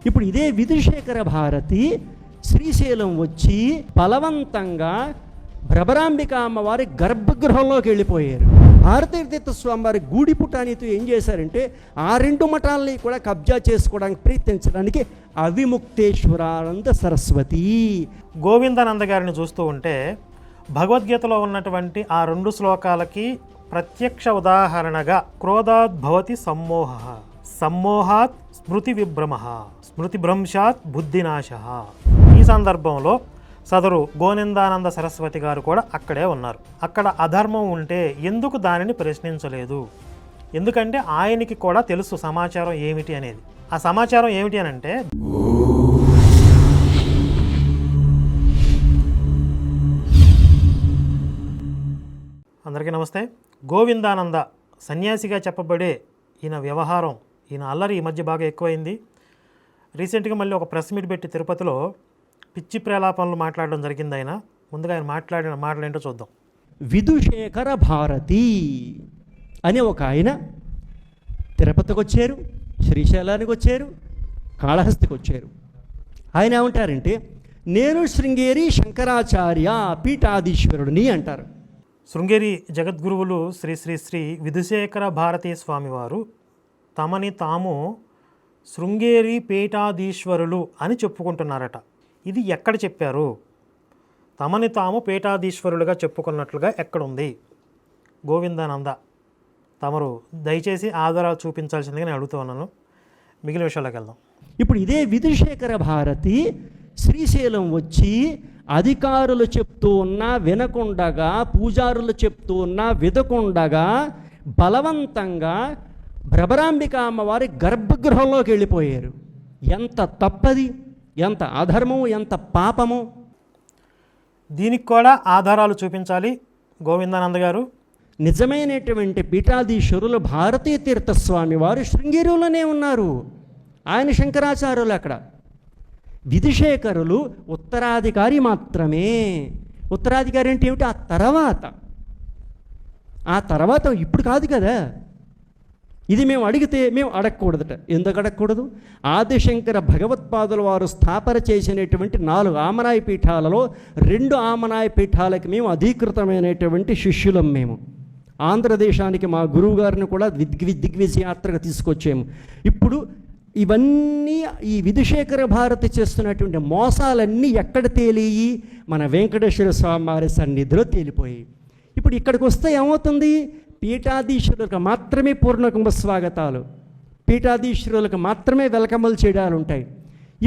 ఇప్పుడు ఇదే విధుశేఖర భారతి శ్రీశైలం వచ్చి బలవంతంగా భ్రమరాంబిక అమ్మవారి గర్భగృహంలోకి వెళ్ళిపోయారు. భారతీతీర్థ స్వామి వారి గూడిపుటానితో ఏం చేశారంటే ఆ రెండు మఠాలని కూడా కబ్జా చేసుకోవడానికి ప్రయత్నించడానికి అవిముక్తేశ్వరానంద సరస్వతి గోవిందానంద గారిని చూస్తూ ఉంటే భగవద్గీతలో ఉన్నటువంటి ఆ 2 శ్లోకాలకి ప్రత్యక్ష ఉదాహరణగా క్రోధాద్భవతి సమ్మోహ, సమ్మోహాత్ స్మృతి విభ్రమ, స్మృతి భ్రంశాత్ బుద్ధినాశ. ఈ సందర్భంలో సదరు గోవిందానంద సరస్వతి గారు కూడా అక్కడే ఉన్నారు. అక్కడ అధర్మం ఉంటే ఎందుకు దానిని ప్రశ్నించలేదు? ఎందుకంటే ఆయనకి కూడా తెలుసు సమాచారం ఏమిటి అనేది. ఆ సమాచారం ఏమిటి అని అంటే, అందరికీ నమస్తే. గోవిందానంద సన్యాసిగా చెప్పబడే ఈయన వ్యవహారం, ఈయన అల్లరి ఈ మధ్య బాగా ఎక్కువైంది. రీసెంట్గా మళ్ళీ ఒక ప్రెస్ మీట్ పెట్టి తిరుపతిలో పిచ్చి ప్రలాపనలు మాట్లాడడం జరిగింది. ఆయన ముందుగా ఆయన మాట్లాడిన మాటలు ఏంటో చూద్దాం. విధుశేఖర భారతి అనే ఒక ఆయన తిరుపతికి వచ్చారు, శ్రీశైలానికి వచ్చారు, కాళహస్తికి వచ్చారు. ఆయన ఏమంటారంటే, నేను శృంగేరి శంకరాచార్య పీఠాధీశ్వరుడిని అంటారు. శృంగేరి జగద్గురువులు శ్రీ శ్రీ శ్రీ విధుశేఖర భారతీ స్వామివారు తమని తాము శృంగేరి పీఠాధీశ్వరులు అని చెప్పుకుంటున్నారట. ఇది ఎక్కడ చెప్పారు? తమని తాము పీఠాధీశ్వరులుగా చెప్పుకున్నట్లుగా ఎక్కడుంది? గోవిందానంద తమరు దయచేసి ఆధారాలు చూపించాల్సిందిగా నేను అడుగుతూ ఉన్నాను. మిగిలిన విషయాలకు వెళ్దాం. ఇప్పుడు ఇదే విధుశేఖర భారతి శ్రీశైలం వచ్చి అధికారులు చెప్తూ ఉన్నా వినకుండగా, పూజారులు చెప్తూ ఉన్నా వినకుండగా బలవంతంగా భ్రమరాంబిక అమ్మవారి గర్భగృహంలోకి వెళ్ళిపోయారు. ఎంత తప్పది, ఎంత అధర్మము, ఎంత పాపము! దీనికి కూడా ఆధారాలు చూపించాలి గోవిందానంద గారు. నిజమైనటువంటి పీఠాధీశ్వరులు భారతీయ తీర్థస్వామి వారు శృంగేరిలోనే ఉన్నారు. ఆయన శంకరాచార్యులు అక్కడ. విధుశేఖరులు ఉత్తరాధికారి మాత్రమే. ఉత్తరాధికారి అంటే ఏమిటి? ఆ తర్వాత ఇప్పుడు కాదు కదా. ఇది మేము అడిగితే మేము అడగకూడదట. ఎందుకు అడగకూడదు? ఆదిశంకర భగవత్పాదుల వారు స్థాపన చేసినటువంటి 4 ఆమనాయ పీఠాలలో 2 ఆమనాయ పీఠాలకి మేము అధీకృతమైనటువంటి శిష్యులం. మేము ఆంధ్రదేశానికి మా గురువు గారిని కూడా దిగ్విజయాత్రగా తీసుకొచ్చాము. ఇప్పుడు ఇవన్నీ ఈ విధుశేఖర భారతి చేస్తున్నటువంటి మోసాలన్నీ ఎక్కడ తేలియి? మన వెంకటేశ్వర స్వామి వారి సన్నిధిలో తేలిపోయి. ఇప్పుడు ఇక్కడికి వస్తే ఏమవుతుంది? పీఠాధీశ్వరులకు మాత్రమే పూర్ణకుంభ స్వాగతాలు, పీఠాధీశ్వరులకు మాత్రమే వెల్కమలు చేయడాలు ఉంటాయి.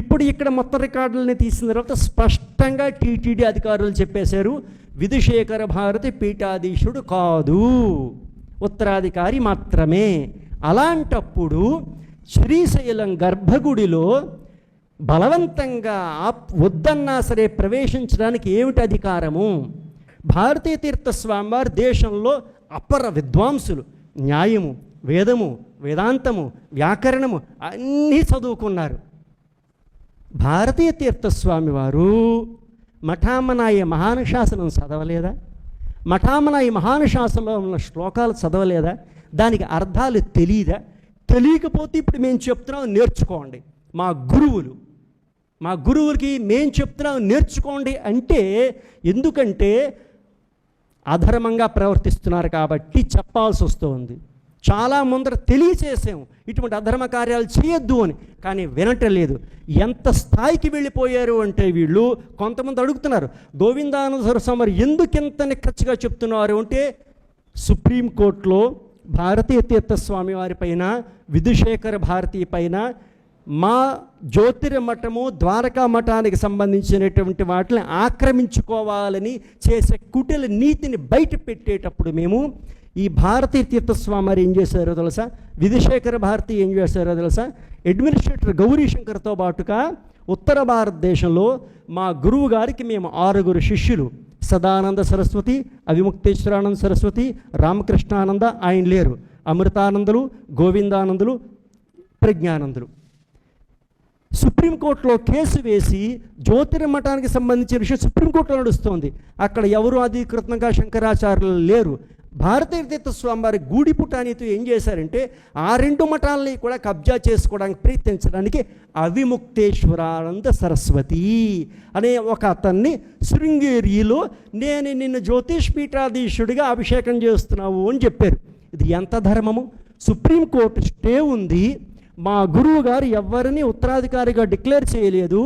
ఇప్పుడు ఇక్కడ మొత్తం రికార్డులని తీసిన తర్వాత స్పష్టంగా టీటీడీ అధికారులు చెప్పేశారు, విధుశేఖర భారతి పీఠాధీశుడు కాదు, ఉత్తరాధికారి మాత్రమే. అలాంటప్పుడు శ్రీశైలం గర్భగుడిలో బలవంతంగా వద్దన్నా సరే ప్రవేశించడానికి ఏమిటి అధికారము? భారతీయ తీర్థస్వామి వారు దేశంలో అపర విద్వాంసులు. న్యాయము, వేదము, వేదాంతము, వ్యాకరణము అన్నీ చదువుకున్నారు. భారతీయ తీర్థస్వామి వారు మఠామనాయ మహానుశాసనం చదవలేదా? మఠామనాయ మహానుశాసనంలో ఉన్న శ్లోకాలు చదవలేదా? దానికి అర్థాలు తెలియదా? తెలియకపోతే ఇప్పుడు మేము చెప్తున్నాం నేర్చుకోండి. మా గురువులకి మేము చెప్తున్నాం నేర్చుకోండి అంటే, ఎందుకంటే అధర్మంగా ప్రవర్తిస్తున్నారు కాబట్టి చెప్పాల్సి వస్తుంది. చాలా ముందర తెలియచేసాము ఇటువంటి అధర్మ కార్యాలు చేయొద్దు అని, కానీ వినటలేదు. ఎంత స్థాయికి వెళ్ళిపోయారు అంటే వీళ్ళు కొంతమంది అడుగుతున్నారు, గోవిందానంద సరస్వామి వారు ఎందుకు ఎంత నిక్కచ్చిగా చెప్తున్నారు అంటే, సుప్రీంకోర్టులో భారతీయ తీర్థస్వామి వారి పైన, విధుశేఖర భారతి పైన, మా జ్యోతిర్మఠము ద్వారకా మఠానికి సంబంధించినటువంటి వాటిని ఆక్రమించుకోవాలని చేసే కుటిల నీతిని బయట పెట్టేటప్పుడు మేము ఈ భారతీయ తీర్థస్వామి వారు ఏం చేశారో తెలుసా? విధుశేఖర భారతి ఏం చేశారో తెలుసా? అడ్మినిస్ట్రేటర్ గౌరీశంకర్తో పాటుగా ఉత్తర భారతదేశంలో మా గురువు గారికి మేము 6 శిష్యులు, సదానంద సరస్వతి, అవిముక్తేశ్వరానంద సరస్వతి, రామకృష్ణానంద ఆయన లేరు, అమృతానందులు, గోవిందానందులు, ప్రజ్ఞానందులు. సుప్రీంకోర్టులో కేసు వేసి జ్యోతిర్మఠానికి సంబంధించిన విషయం సుప్రీంకోర్టులో నడుస్తోంది. అక్కడ ఎవరు అధికృతంగా శంకరాచార్యులు లేరు. భారతీయ తీర్థ స్వామి వారి గూడిపుటానితో ఏం చేశారంటే ఆ రెండు మఠాలని కూడా కబ్జా చేసుకోవడానికి ప్రయత్నించడానికి అవిముక్తేశ్వరానంద సరస్వతి అనే ఒక అతన్ని శృంగేరిలో నేను నిన్ను జ్యోతిష్ పీఠాధీశుడిగా అభిషేకం చేస్తున్నావు అని చెప్పారు. ఇది ఎంత ధర్మము! సుప్రీంకోర్టు స్టే ఉంది, మా గురువు గారు ఎవరిని ఉత్తరాధికారిగా డిక్లేర్ చేయలేదు,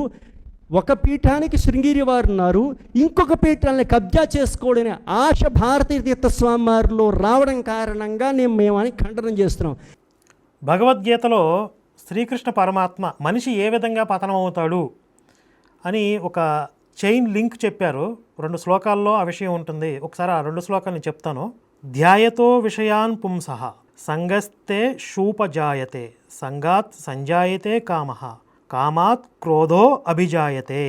ఒక పీఠానికి శృంగేరి వారు ఉన్నారు, ఇంకొక పీఠాన్ని కబ్జా చేసుకోవడనే ఆశ భారతీయ తీర్థస్వామి వారిలో రావడం కారణంగా మేమని ఖండనం చేస్తున్నాం. భగవద్గీతలో శ్రీకృష్ణ పరమాత్మ మనిషి ఏ విధంగా పతనమవుతాడు అని ఒక చైన్ లింక్ చెప్పారు. 2 శ్లోకాల్లో ఆ విషయం ఉంటుంది. ఒకసారి ఆ 2 శ్లోకాలను చెప్తాను. ధ్యాయతో విషయాన్ పుంసః సంగస్తే శూపజాయతే సంగాత్ సంజాయతే కామః కామాత్ క్రోధో అభిజాయతే.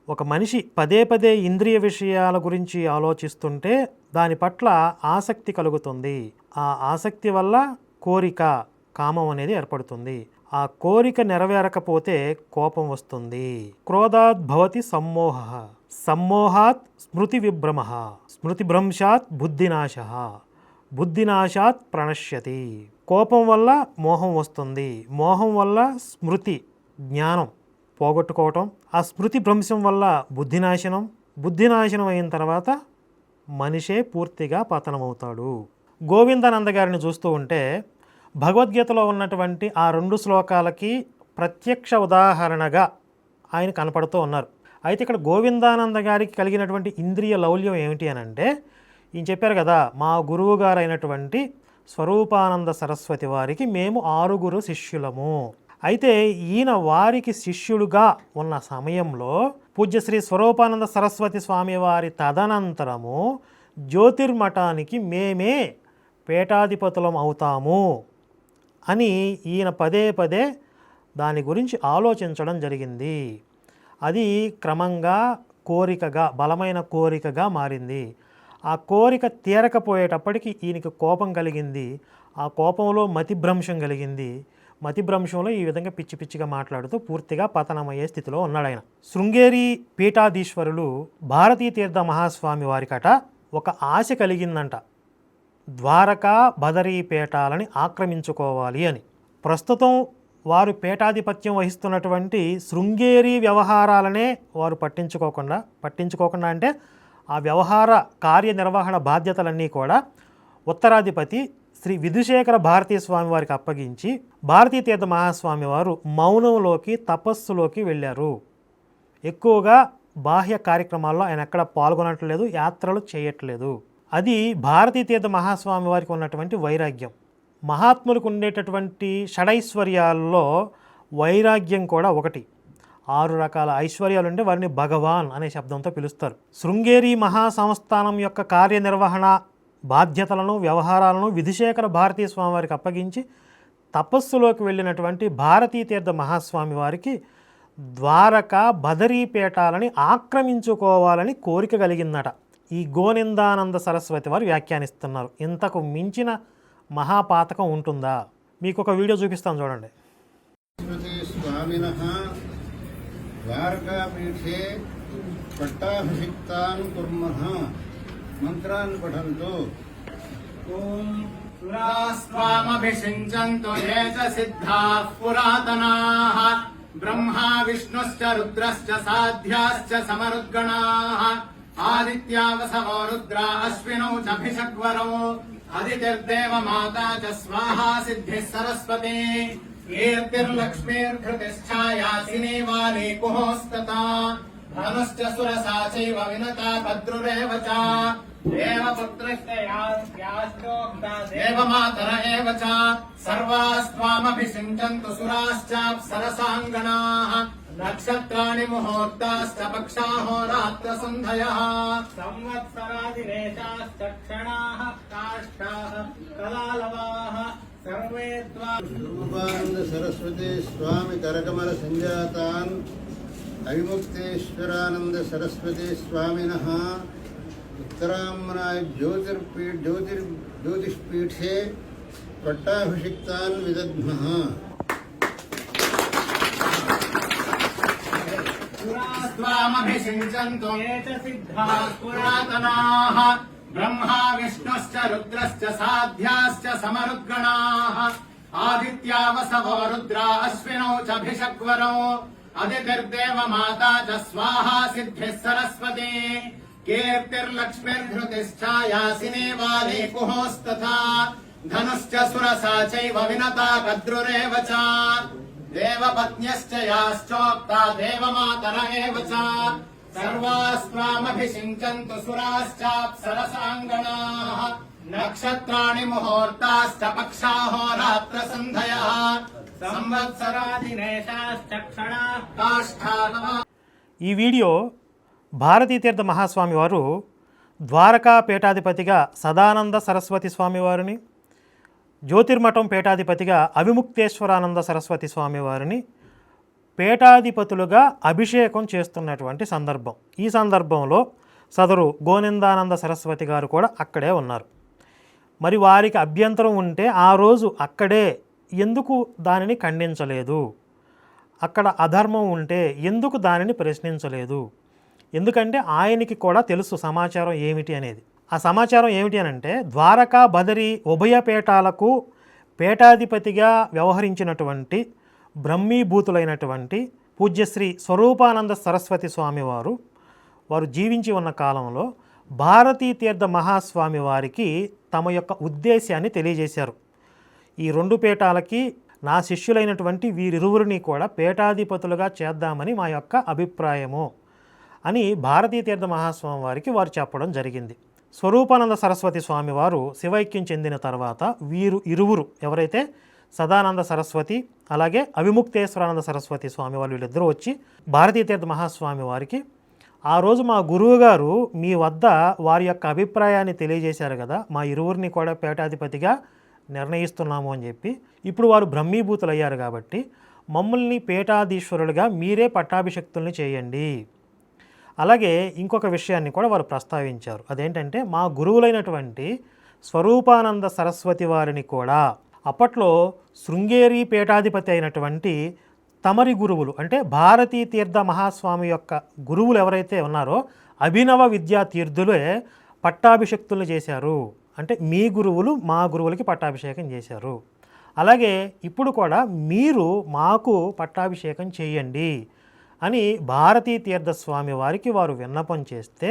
ఒక మనిషి పదే పదే ఇంద్రియ విషయాల గురించి ఆలోచిస్తుంటే దాని పట్ల ఆసక్తి కలుగుతుంది. ఆ ఆసక్తి వల్ల కోరిక, కామం అనేది ఏర్పడుతుంది. ఆ కోరిక నెరవేరకపోతే కోపం వస్తుంది. క్రోధాత్ భవతి సమ్మోహః సమ్మోహాత్ స్మృతి విభ్రమః స్మృతిభ్రంశాత్ బుద్ధినాశః బుద్ధినాశాత్ ప్రణశ్యతి. కోపం వల్ల మోహం వస్తుంది, మోహం వల్ల స్మృతి జ్ఞానం పోగొట్టుకోవటం, ఆ స్మృతి భ్రంశం వల్ల బుద్ధినాశనం, బుద్ధినాశనం అయిన తర్వాత మనిషే పూర్తిగా పతనమవుతాడు. గోవిందానంద గారిని చూస్తూ ఉంటే భగవద్గీతలో ఉన్నటువంటి ఆ 2 శ్లోకాలకి ప్రత్యక్ష ఉదాహరణగా ఆయన కనపడుతూ ఉన్నారు. అయితే ఇక్కడ గోవిందానంద గారికి కలిగినటువంటి ఇంద్రియ లౌల్యం ఏమిటి అని అంటే, ఈయన చెప్పారు కదా, మా గురువు గారు అయినటువంటి స్వరూపానంద సరస్వతి వారికి మేము 6 శిష్యులము. అయితే ఈయన వారికి శిష్యులుగా ఉన్న సమయంలో పూజ్యశ్రీ స్వరూపానంద సరస్వతి స్వామి వారి తదనంతరము జ్యోతిర్మఠానికి మేమే పీఠాధిపతులం అవుతాము అని ఈయన పదే పదే దాని గురించి ఆలోచించడం జరిగింది. అది క్రమంగా కోరికగా, బలమైన కోరికగా మారింది. ఆ కోరిక తీరకపోయేటప్పటికి ఈయనకి కోపం కలిగింది. ఆ కోపంలో మతిభ్రంశం కలిగింది. మతిభ్రంశంలో ఈ విధంగా పిచ్చి పిచ్చిగా మాట్లాడుతూ పూర్తిగా పతనమయ్యే స్థితిలో ఉన్నాడు ఆయన. శృంగేరి పీఠాధీశ్వరులు భారతీ తీర్థ మహాస్వామి వారికట ఒక ఆశ కలిగిందంట, ద్వారకా బదరీ పీఠాలని ఆక్రమించుకోవాలి అని. ప్రస్తుతం వారు పీఠాధిపత్యం వహిస్తున్నటువంటి శృంగేరి వ్యవహారాలనే వారు పట్టించుకోకుండా అంటే ఆ వ్యవహార కార్యనిర్వహణ బాధ్యతలన్నీ కూడా ఉత్తరాధిపతి శ్రీ విధుశేఖర భారతీ స్వామి వారికి అప్పగించి భారతీ తీర్థ మహాస్వామి వారు మౌనంలోకి, తపస్సులోకి వెళ్ళారు. ఎక్కువగా బాహ్య కార్యక్రమాల్లో ఆయన ఎక్కడ పాల్గొనట్లేదు, యాత్రలు చేయట్లేదు. అది భారతీ తీర్థ మహాస్వామి వారికి ఉన్నటువంటి వైరాగ్యం. మహాత్ములకు ఉండేటటువంటి షడైశ్వర్యాల్లో వైరాగ్యం కూడా ఒకటి. 6 రకాల ఐశ్వర్యాలు ఉంటే వారిని భగవాన్ అనే శబ్దంతో పిలుస్తారు. శృంగేరి మహాసంస్థానం యొక్క కార్యనిర్వహణ బాధ్యతలను, వ్యవహారాలను విధుశేఖర భారతీ స్వామి వారికి అప్పగించి తపస్సులోకి వెళ్ళినటువంటి భారతీ తీర్థ మహాస్వామి వారికి ద్వారకా బదరీ పీఠాలని ఆక్రమించుకోవాలని కోరిక కలిగిందట. ఈ గోనిందానంద సరస్వతి వారు వ్యాఖ్యానిస్తున్నారు. ఇంతకు మించిన మహాపాతకం ఉంటుందా? మీకు ఒక వీడియో చూపిస్తాను, చూడండి. స్వామినః ద్వారకాపీఠే పట్టాభిషిక్తాన్ కుర్మః మంత్రాన్ పఠन्तు. ఓం సురాస్వామభిషించन्तు ఏ చ సిద్ధాః పురాతనాః బ్రహ్మా విష్ణుశ్చ రుద్రశ్చ సాధ్యాశ్చ సమరుద్గణాః ఆదిత్యావసవో రుద్రా అశ్వినౌ చ భిషగ్వరౌ అదితిర్దేవ మాతా చ స్వాహా సిద్ధిః సరస్వతి కీర్తిర్లక్ష్మీర్ధృతిశ్ఛాయాసినీ వాలి కుహోస్తతా ధనుశ్చ సురసా చైవ వినతా భద్రురేవ చ దేవమాతర ఏవ చ సర్వాస్త్వామభిషించन्तు సురాశ్చాప్సరసాంగణాః నక్షత్రాణి ముహూర్తాశ్చ పక్షాహోరాత్రసంధయః సంవత్సరాదినేశాశ్చ క్షణాః కాష్టాః కలాలవాః సర్వే రూపానంద సరస్వతి స్వామి కరకమల సంజాతాన్ అవిముక్తేశ్వరానంద సరస్వతి స్వామినః उत्तराम्नाय ज्योतिष्पीठे पट्टाभिषिक्तान् विदद्मः. स्वामभिषिञ्चन्तु ये च सिद्धाः पुरातनाः ब्रह्मा विष्णुश्च रुद्रश्च साध्याश्च समरुद्गणाः आदित्या वसवो रुद्रा अश्विनौ च भिषग्वरौ अदितिर्देव माता च स्वाहा सिद्धिः सरस्वती कीर्तिर्लक्ष्मीर्धृतिश्चायासिने वाले कुहोस्तथा धनुश्च सुरसा चैव विनता कद्रुरेव च देवपत्न्यश्च याश्चोक्ता देवमातर एव च सर्वास्त्वामभिषिञ्चन्तु सुराश्चाप्सरसाङ्गणाः नक्षत्राणि मुहूर्ताश्च पक्षाहोरात्रसन्धयः संवत्सरादिनेशाश्च क्षणाः काष्ठाः। ఈ వీడియో భారతీ తీర్థ మహాస్వామి వారు ద్వారకా పీఠాధిపతిగా సదానంద సరస్వతి స్వామి వారిని, జ్యోతిర్మఠం పీఠాధిపతిగా అవిముక్తేశ్వరానంద సరస్వతి స్వామి వారిని పీఠాధిపతులుగా అభిషేకం చేస్తున్నటువంటి సందర్భం. ఈ సందర్భంలో సదరు గోనిందానంద సరస్వతి గారు కూడా అక్కడే ఉన్నారు. మరి వారికి అభ్యంతరం ఉంటే ఆ రోజు అక్కడే ఎందుకు దానిని ఖండించలేదు? అక్కడ అధర్మం ఉంటే ఎందుకు దానిని ప్రశ్నించలేదు? ఎందుకంటే ఆయనకి కూడా తెలుసు సమాచారం ఏమిటి అనేది. ఆ సమాచారం ఏమిటి అని అంటే, ద్వారకా బదరి ఉభయ పీఠాలకు పీఠాధిపతిగా వ్యవహరించినటువంటి బ్రహ్మీభూతులైనటువంటి పూజ్యశ్రీ స్వరూపానంద సరస్వతి స్వామి వారు జీవించి ఉన్న కాలంలో భారతీ తీర్థ మహాస్వామి వారికి తమ యొక్క ఉద్దేశాన్ని తెలియజేశారు. ఈ రెండు పీఠాలకి నా శిష్యులైనటువంటి వీరిరువురిని కూడా పీఠాధిపతులుగా చేద్దామని మా యొక్క అభిప్రాయము అని భారతీ తీర్థ మహాస్వామి వారికి వారు చెప్పడం జరిగింది. స్వరూపానంద సరస్వతి స్వామి వారు శివైక్యం చెందిన తర్వాత వీరు ఇరువురు ఎవరైతే సదానంద సరస్వతి అలాగే అవిముక్తేశ్వరానంద సరస్వతి స్వామి వారు వీళ్ళిద్దరూ వచ్చి భారతీ తీర్థ మహాస్వామి వారికి, ఆ రోజు మా గురువు గారు మీ వద్ద వారి యొక్క అభిప్రాయాన్ని తెలియజేశారు కదా, మా ఇరువురిని కూడా పీఠాధిపతిగా నిర్ణయిస్తున్నాము అని చెప్పి, ఇప్పుడు వారు బ్రహ్మీభూతులు అయ్యారు కాబట్టి మమ్మల్ని పీఠాధీశ్వరులుగా మీరే పట్టాభిషక్తుల్ని చేయండి. అలాగే ఇంకొక విషయాన్ని కూడా వారు ప్రస్తావించారు. అదేంటంటే, మా గురువులైనటువంటి స్వరూపానంద సరస్వతి వారిని కూడా అప్పట్లో శృంగేరి పీఠాధిపతి అయినటువంటి తమరి గురువులు అంటే భారతీ తీర్థ మహాస్వామి యొక్క గురువులు ఎవరైతే ఉన్నారో అభినవ విద్యా తీర్థులే పట్టాభిషక్తులను చేశారు. అంటే మీ గురువులు మా గురువులకి పట్టాభిషేకం చేశారు. అలాగే ఇప్పుడు కూడా మీరు మాకు పట్టాభిషేకం చేయండి అని భారతీ తీర్థ స్వామి వారికి వారు విన్నపం చేస్తే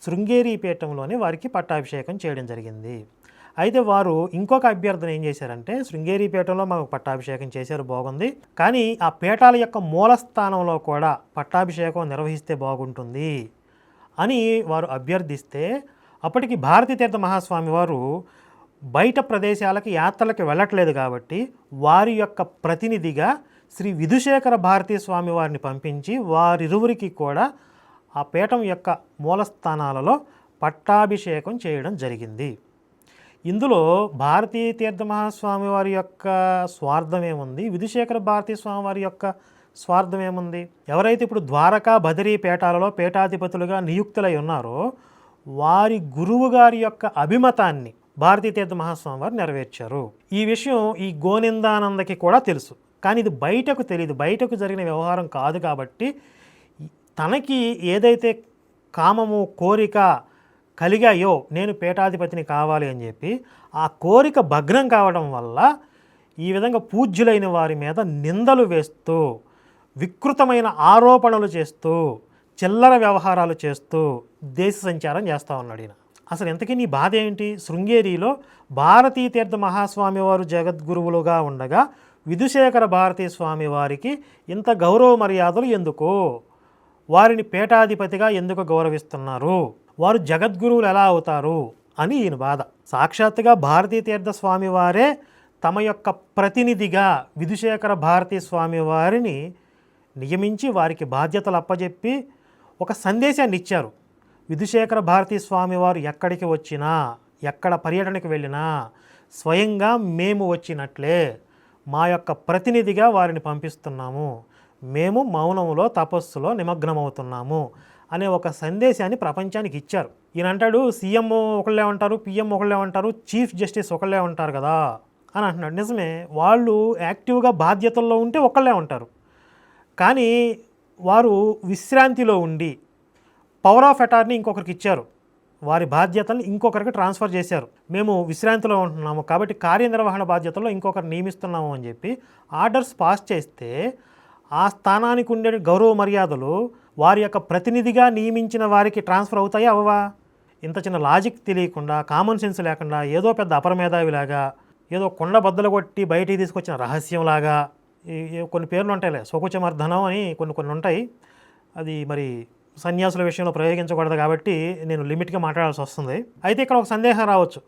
శృంగేరి పీఠంలోనే వారికి పట్టాభిషేకం చేయడం జరిగింది. అయితే వారు ఇంకొక అభ్యర్థన ఏం చేశారంటే, శృంగేరి పీఠంలో మాకు పట్టాభిషేకం చేశారు, బాగుంది, కానీ ఆ పీఠాల యొక్క మూలస్థానంలో కూడా పట్టాభిషేకం నిర్వహిస్తే బాగుంటుంది అని వారు అభ్యర్థిస్తే, అప్పటికి భారతీ తీర్థ మహాస్వామి వారు బయట ప్రదేశాలకి యాత్రలకు వెళ్ళట్లేదు కాబట్టి వారి యొక్క ప్రతినిధిగా శ్రీ విధుశేఖర భారతీ స్వామి వారిని పంపించి వారిరువురికి కూడా ఆ పీఠం యొక్క మూలస్థానాలలో పట్టాభిషేకం చేయడం జరిగింది. ఇందులో భారతీ తీర్థ మహాస్వామి వారి యొక్క స్వార్థం ఏముంది, విధుశేఖర భారతీ స్వామి వారి యొక్క స్వార్థం ఏముంది? ఎవరైతే ఇప్పుడు ద్వారకా బదరీ పీఠాలలో పీఠాధిపతులుగా నియుక్తులై ఉన్నారో వారి గురువు గారి యొక్క అభిమతాన్ని భారతీ తీర్థ మహాస్వామి వారు నెరవేర్చారు. ఈ విషయం ఈ గోనిందానందకి కూడా తెలుసు, కానీ ఇది బయటకు తెలియదు, బయటకు జరిగిన వ్యవహారం కాదు. కాబట్టి తనకి ఏదైతే కామము కోరిక కలిగాయో నేను పీఠాధిపతిని కావాలి అని చెప్పి ఆ కోరిక భగ్నం కావడం వల్ల ఈ విధంగా పూజ్యులైన వారి మీద నిందలు వేస్తూ వికృతమైన ఆరోపణలు చేస్తూ చిల్లర వ్యవహారాలు చేస్తూ దేశ సంచారం చేస్తూ ఉన్నాడు ఈయన. అసలు ఎంతకీ నీ బాధ ఏంటి? శృంగేరిలో భారతీ తీర్థ మహాస్వామి వారు జగద్గురువులుగా ఉండగా విధుశేఖర భారతీ స్వామి వారికి ఇంత గౌరవ మర్యాదలు ఎందుకు? వారిని పీఠాధిపతిగా ఎందుకు గౌరవిస్తున్నారు? వారు జగద్గురువులు ఎలా అవుతారు అని ఈయన బాధ. సాక్షాత్తుగా భారతీ తీర్థ స్వామి వారే తమ యొక్క ప్రతినిధిగా విధుశేఖర భారతీ స్వామి వారిని నియమించి వారికి బాధ్యతలు అప్పజెప్పి ఒక సందేశాన్ని ఇచ్చారు. విధుశేఖర భారతీ స్వామి వారు ఎక్కడికి వచ్చినా ఎక్కడ పర్యటనకు వెళ్ళినా స్వయంగా మేము వచ్చినట్లే మా యొక్క ప్రతినిధిగా వారిని పంపిస్తున్నాము, మేము మౌనంలో తపస్సులో నిమగ్నమవుతున్నాము అనే ఒక సందేశాన్ని ప్రపంచానికి ఇచ్చారు. ఈయన అంటాడు సీఎం ఒకళ్ళే ఉంటారు, పిఎం ఒకళ్ళే ఉంటారు, చీఫ్ జస్టిస్ ఒకళ్ళే ఉంటారు కదా అని అంటున్నాడు. నిజమే, వాళ్ళు యాక్టివ్గా బాధ్యతల్లో ఉంటే ఒకళ్ళే ఉంటారు, కానీ వారు విశ్రాంతిలో ఉండి పవర్ ఆఫ్ అటార్నీ ఇంకొకరికి ఇచ్చారు. వారి బాధ్యతలను ఇంకొకరికి ట్రాన్స్ఫర్ చేశారు. మేము విశ్రాంతిలో ఉంటున్నాము కాబట్టి కార్యనిర్వహణ బాధ్యతల్లో ఇంకొకరు నియమిస్తున్నాము అని చెప్పి ఆర్డర్స్ పాస్ చేస్తే ఆ స్థానానికి ఉండే గౌరవ మర్యాదలు వారి యొక్క ప్రతినిధిగా నియమించిన వారికి ట్రాన్స్ఫర్ అవుతాయా అవ్వవా? ఇంత చిన్న లాజిక్ తెలియకుండా, కామన్ సెన్స్ లేకుండా, ఏదో పెద్ద అపరమేధావిలాగా, ఏదో కొండ బద్దలు కొట్టి బయటికి తీసుకొచ్చిన రహస్యంలాగా కొన్ని పేర్లు ఉంటాయిలే, స్వకుచమర్ధనం అని కొన్ని ఉంటాయి. అది మరి సన్యాసుల విషయంలో ప్రయోగించకూడదు కాబట్టి నేను లిమిట్గా మాట్లాడాల్సి వస్తుంది. అయితే ఇక్కడ ఒక సందేహం రావచ్చు.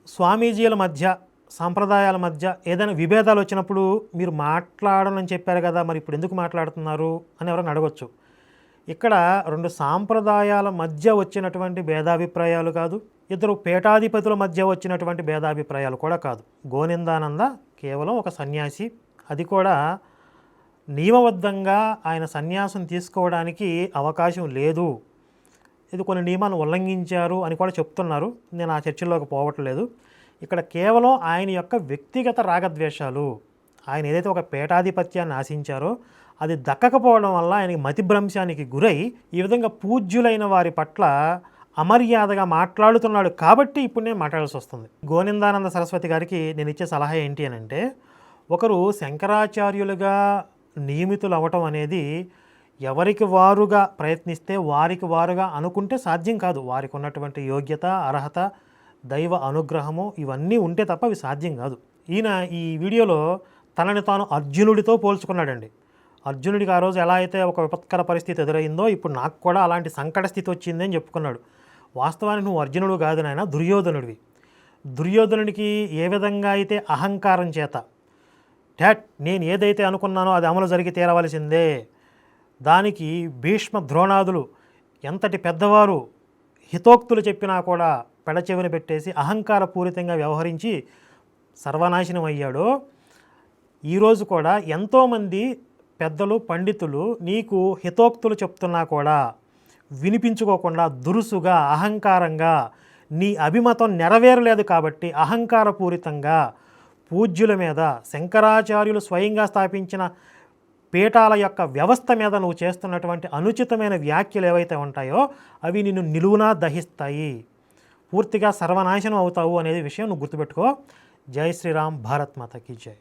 స్వామీజీల మధ్య, సాంప్రదాయాల మధ్య ఏదైనా విభేదాలు వచ్చినప్పుడు మీరు మాట్లాడనని చెప్పారు కదా, మరి ఇప్పుడు ఎందుకు మాట్లాడుతున్నారు అని ఎవరైనా అడగవచ్చు. ఇక్కడ రెండు సాంప్రదాయాల మధ్య వచ్చినటువంటి భేదాభిప్రాయాలు కాదు, ఇద్దరు పీఠాధిపతుల మధ్య వచ్చినటువంటి భేదాభిప్రాయాలు కూడా కాదు. గోనిందానంద కేవలం ఒక సన్యాసి, అది కూడా నియమబద్ధంగా ఆయన సన్యాసం తీసుకోవడానికి అవకాశం లేదు, ఇది కొన్ని నియమాలను ఉల్లంఘించారు అని కూడా చెప్తున్నారు. నేను ఆ చర్చల్లోకి పోవట్లేదు. ఇక్కడ కేవలం ఆయన యొక్క వ్యక్తిగత రాగద్వేషాలు, ఆయన ఏదైతే ఒక పీఠాధిపత్యాన్ని ఆశించారో అది దక్కకపోవడం వల్ల ఆయనకి మతిభ్రంశానికి గురై ఈ విధంగా పూజ్యులైన వారి పట్ల అమర్యాదగా మాట్లాడుతున్నాడు కాబట్టి ఇప్పుడు నేను మాట్లాడాల్సి వస్తుంది. గోనిందానంద సరస్వతి గారికి నేను ఇచ్చే సలహా ఏంటి అని అంటే, ఒకరు శంకరాచార్యులుగా నియమితులు అవ్వటం అనేది ఎవరికి వారుగా ప్రయత్నిస్తే వారికి వారుగా అనుకుంటే సాధ్యం కాదు. వారికి ఉన్నటువంటి యోగ్యత, అర్హత, దైవ అనుగ్రహము ఇవన్నీ ఉంటే తప్ప అవి సాధ్యం కాదు. ఈయన ఈ వీడియోలో తనని తాను అర్జునుడితో పోల్చుకున్నాడండి. అర్జునుడికి ఆ రోజు ఎలా అయితే ఒక విపత్కర పరిస్థితి ఎదురైందో ఇప్పుడు నాకు కూడా అలాంటి సంకట స్థితి వచ్చింది అని చెప్పుకున్నాడు. వాస్తవానికి నువ్వు అర్జునుడు కాదు నాయన, దుర్యోధనుడివి. దుర్యోధనుడికి ఏ విధంగా అయితే అహంకారం చేత నేను ఏదైతే అనుకున్నానో అది అమలు జరిగి తీరవలసిందే, దానికి భీష్మ ద్రోణాదులు ఎంతటి పెద్దవారు హితోక్తులు చెప్పినా కూడా పెడచెవిన పెట్టేసి అహంకారపూరితంగా వ్యవహరించి సర్వనాశనం అయ్యాడో, ఈరోజు కూడా ఎంతోమంది పెద్దలు, పండితులు నీకు హితోక్తులు చెప్తున్నా కూడా వినిపించుకోకుండా దురుసుగా, అహంకారంగా, నీ అభిమతం నెరవేరలేదు కాబట్టి అహంకారపూరితంగా పూజ్యుల మీద, శంకరాచార్యులు స్వయంగా స్థాపించిన పీఠాల యొక్క వ్యవస్థ మీద నువ్వు చేస్తున్నటువంటి అనుచితమైన వ్యాఖ్యలు ఏవైతే ఉంటాయో అవి నిన్ను నిలువునా దహిస్తాయి, పూర్తిగా సర్వనాశనం అవుతావు అనేది విషయం నువ్వు గుర్తుపెట్టుకో. జై శ్రీరామ్, భారత్ మాతా కీ జై.